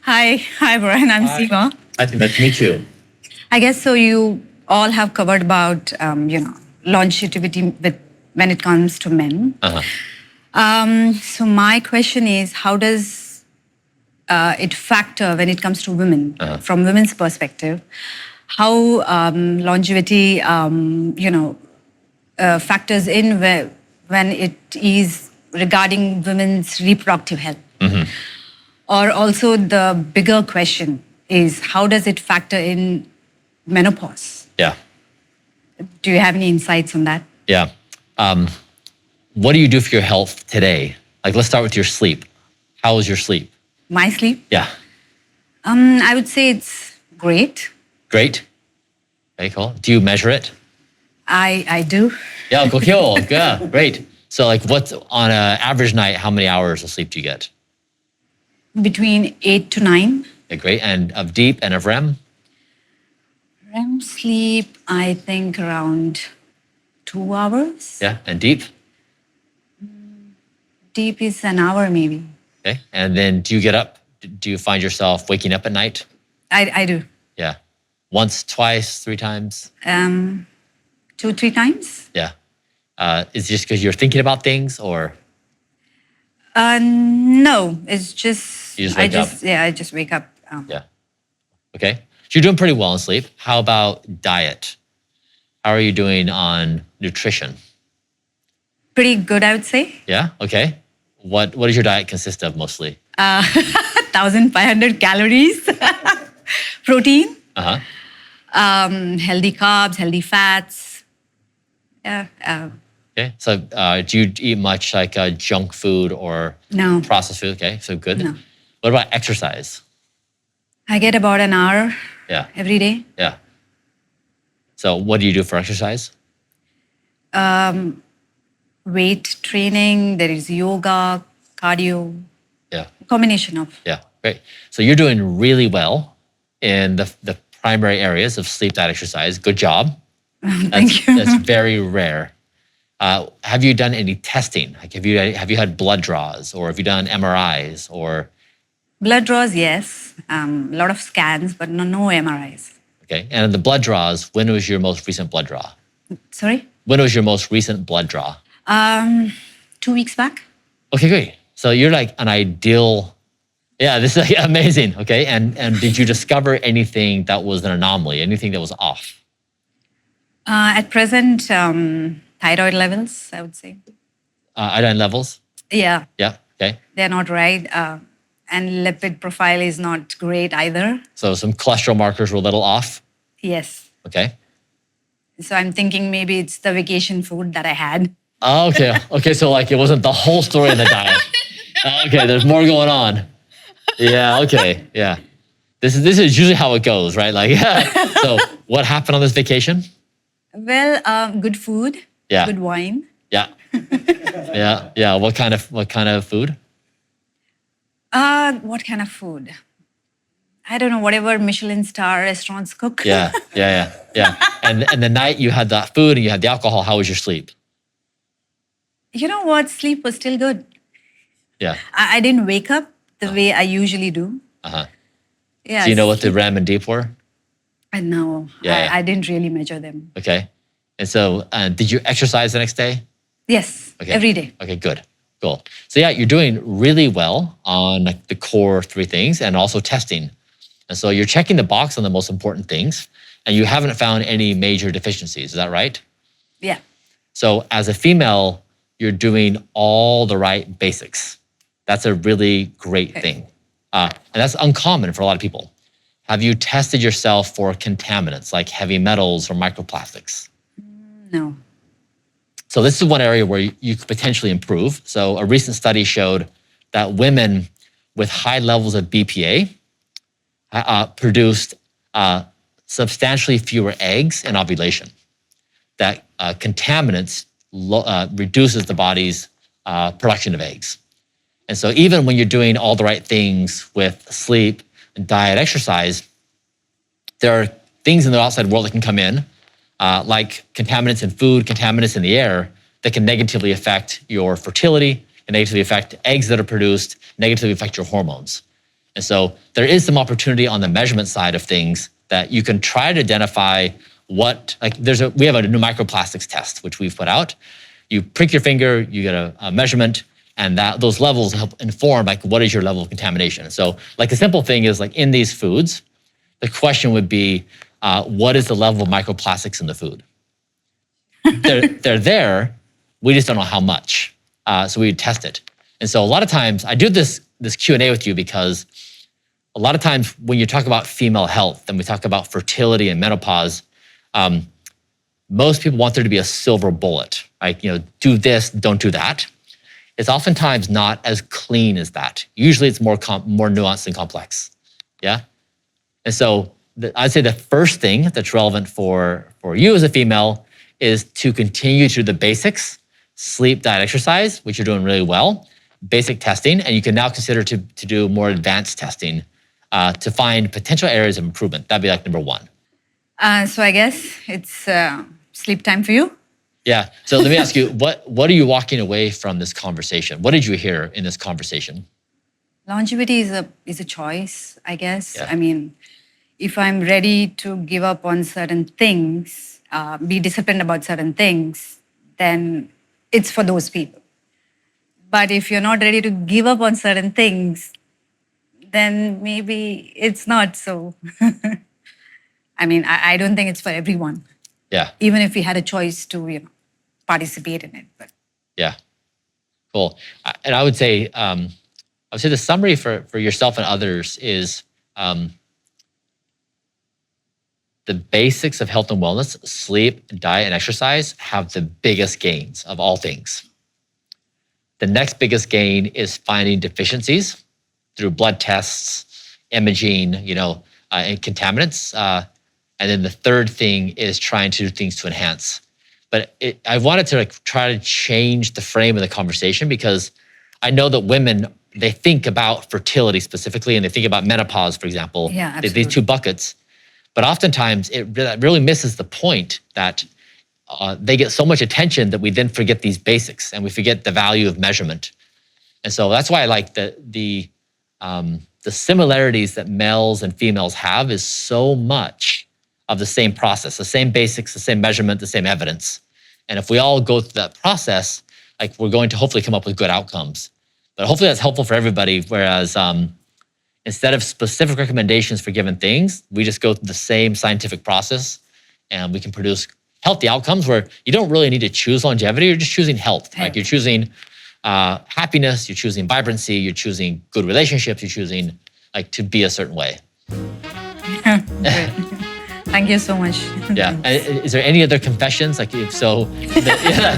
Hi, Brian. I'm Hi. Seema. I think nice to meet you. I guess so. You all have covered about longevity when it comes to men. So my question is, how does it factor when it comes to women from women's perspective? How longevity, factors in when it is regarding women's reproductive health? Or also the bigger question is, how does it factor in menopause? Yeah. Do you have any insights on that? Yeah. What do you do for your health today? Like, let's start with your sleep. How is your sleep? My sleep? Yeah. I would say it's great. Great. Okay, cool. Do you measure it? I do. Yeah, cool. Yeah, great. So, like, what's on an average night, how many hours of sleep do you get? Between 8 to 9. Okay, great. And of deep and of REM? REM sleep, I think around 2 hours. Yeah. And deep? Deep is an hour maybe. Okay. And then do you get up? Do you find yourself waking up at night? I do. Yeah. Once, twice, 3 times? 2, 3 times. Yeah. Is it just because you're thinking about things, or? No, it's just, You just wake up? I just wake up. Yeah. Okay. So you're doing pretty well in sleep. How about diet? How are you doing on nutrition? Pretty good, I would say. Yeah. Okay. What does your diet consist of mostly? 1,500 calories, protein, healthy carbs, healthy fats. Yeah. Okay. So do you eat much like junk food or No. processed food? Okay. So good. No. What about exercise? I get about an hour Yeah. every day. Yeah. So what do you do for exercise? Weight training, there is yoga, cardio, Yeah. combination of. Yeah. Great. So you're doing really well in the primary areas of sleep, diet, exercise. Good job. Thank you. That's very rare. Have you done any testing? Like, have you had blood draws, or have you done MRIs, or? Blood draws, yes. A lot of scans, but no MRIs. Okay. And the blood draws, when was your most recent blood draw? Sorry? When was your most recent blood draw? 2 weeks back. Okay, great. So you're like an ideal. Yeah, this is amazing. Okay. And did you discover anything that was an anomaly, anything that was off? At present, thyroid levels, I would say. Iodine levels? Yeah, Yeah. Okay. they're not right. And lipid profile is not great either. So some cholesterol markers were a little off. Yes. Okay. So I'm thinking maybe it's the vacation food that I had. Oh, okay. Okay. So like it wasn't the whole story of the diet. Okay. There's more going on. Yeah. Okay. Yeah. This is usually how it goes, right? Like, so what happened on this vacation? Well, good food. Yeah. Good wine. Yeah. Yeah. Yeah. What kind of food? What kind of food? I don't know, whatever Michelin star restaurants cook. Yeah. And the night you had that food and you had the alcohol, how was your sleep? You know what? Sleep was still good. Yeah. I didn't wake up the way I usually do. Yeah. Do you know what the REM and deep were? No. Yeah. I didn't really measure them. Okay. And so did you exercise the next day? Yes. Okay. Every day. Okay, good. Cool. So yeah, you're doing really well on like the core 3 things and also testing. And so you're checking the box on the most important things and you haven't found any major deficiencies. Is that right? Yeah. So as a female, you're doing all the right basics. That's a really great thing. And that's uncommon for a lot of people. Have you tested yourself for contaminants like heavy metals or microplastics? No. So this is one area where you could potentially improve. So a recent study showed that women with high levels of BPA produced substantially fewer eggs in ovulation. That contaminants reduces the body's production of eggs. And so even when you're doing all the right things with sleep, diet, exercise, there are things in the outside world that can come in, like contaminants in food, contaminants in the air, that can negatively affect your fertility, and negatively affect eggs that are produced, negatively affect your hormones. And so there is some opportunity on the measurement side of things that you can try to identify what, like we have a new microplastics test, which we've put out. You prick your finger, you get a measurement, and those levels help inform like what is your level of contamination. So like the simple thing is like in these foods, the question would be, what is the level of microplastics in the food? They're there, we just don't know how much. So we would test it. And so a lot of times, I do this Q&A with you because a lot of times when you talk about female health and we talk about fertility and menopause, most people want there to be a silver bullet, right? You know, do this, don't do that. It's oftentimes not as clean as that. Usually it's more nuanced and complex, yeah? And so I'd say the first thing that's relevant for you as a female is to continue to do the basics, sleep, diet, exercise, which you're doing really well, basic testing, and you can now consider to do more advanced testing to find potential areas of improvement. That'd be like number one. So I guess it's sleep time for you? Yeah, so let me ask you, what are you walking away from this conversation? What did you hear in this conversation? Longevity is a choice, I guess. Yeah. I mean, if I'm ready to give up on certain things, be disciplined about certain things, then it's for those people. But if you're not ready to give up on certain things, then maybe it's not so. I mean, I don't think it's for everyone. Yeah. Even if we had a choice to, you know, participate in it. But yeah, cool. And I would say the summary for yourself and others is the basics of health and wellness, sleep, diet, and exercise have the biggest gains of all things. The next biggest gain is finding deficiencies through blood tests, imaging, you know, and contaminants. And then the third thing is trying to do things to enhance. But I wanted to like try to change the frame of the conversation because I know that women, they think about fertility specifically and they think about menopause, for example. Yeah, absolutely. These two buckets. But oftentimes it really misses the point that they get so much attention that we then forget these basics and we forget the value of measurement. And so that's why I like the similarities that males and females have is so much of the same process, the same basics, the same measurement, the same evidence. And if we all go through that process, like we're going to hopefully come up with good outcomes. But hopefully that's helpful for everybody. Whereas instead of specific recommendations for given things, we just go through the same scientific process and we can produce healthy outcomes where you don't really need to choose longevity, you're just choosing health. Like you're choosing happiness, you're choosing vibrancy, you're choosing good relationships, you're choosing like to be a certain way. Thank you so much. Yeah. And is there any other confessions? Like if so, yeah.